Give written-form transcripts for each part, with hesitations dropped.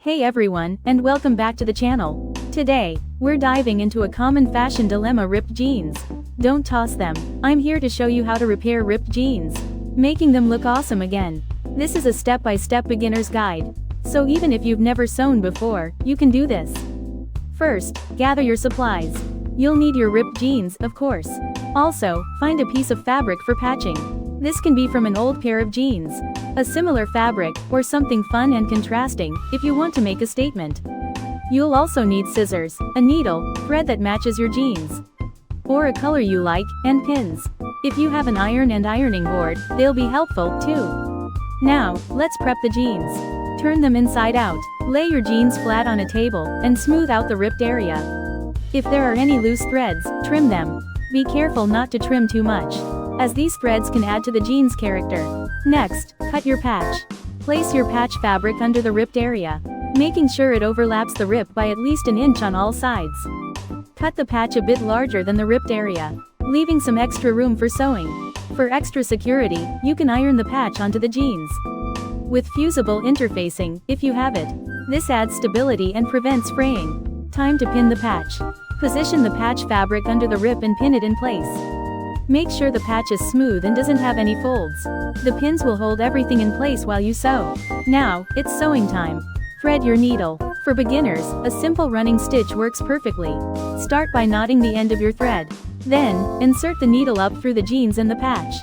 Hey everyone, and welcome back to the channel. Today, we're diving into a common fashion dilemma: ripped jeans. Don't toss them. I'm here to show you how to repair ripped jeans, making them look awesome again. This is a step-by-step beginner's guide, so even if you've never sewn before, you can do this. First, gather your supplies. You'll need your ripped jeans, of course. Also, find a piece of fabric for patching. This can be from an old pair of jeans, a similar fabric, or something fun and contrasting, if you want to make a statement. You'll also need scissors, a needle, thread that matches your jeans, or a color you like, and pins. If you have an iron and ironing board, they'll be helpful, too. Now, let's prep the jeans. Turn them inside out, lay your jeans flat on a table, and smooth out the ripped area. If there are any loose threads, trim them. Be careful not to trim too much, as these threads can add to the jeans' character. Next, cut your patch. Place your patch fabric under the ripped area, making sure it overlaps the rip by at least an inch on all sides. Cut the patch a bit larger than the ripped area, leaving some extra room for sewing. For extra security, you can iron the patch onto the jeans with fusible interfacing, if you have it. This adds stability and prevents fraying. Time to pin the patch. Position the patch fabric under the rip and pin it in place. Make sure the patch is smooth and doesn't have any folds. The pins will hold everything in place while you sew. Now, it's sewing time. Thread your needle. For beginners, a simple running stitch works perfectly. Start by knotting the end of your thread. Then, insert the needle up through the jeans and the patch,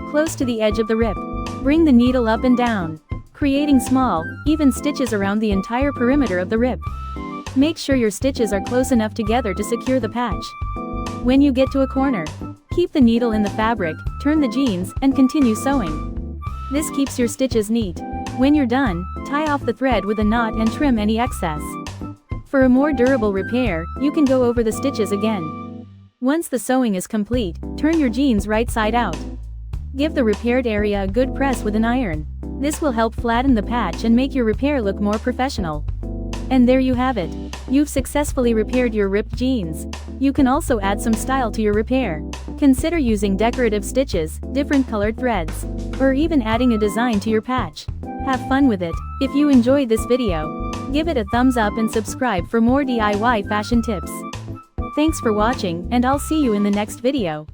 close to the edge of the rip. Bring the needle up and down, creating small, even stitches around the entire perimeter of the rip. Make sure your stitches are close enough together to secure the patch. When you get to a corner, keep the needle in the fabric, turn the jeans, and continue sewing. This keeps your stitches neat. When you're done, tie off the thread with a knot and trim any excess. For a more durable repair, you can go over the stitches again. Once the sewing is complete, turn your jeans right side out. Give the repaired area a good press with an iron. This will help flatten the patch and make your repair look more professional. And there you have it. You've successfully repaired your ripped jeans. You can also add some style to your repair. Consider using decorative stitches, different colored threads, or even adding a design to your patch. Have fun with it. If you enjoyed this video, give it a thumbs up and subscribe for more DIY fashion tips. Thanks for watching, and I'll see you in the next video.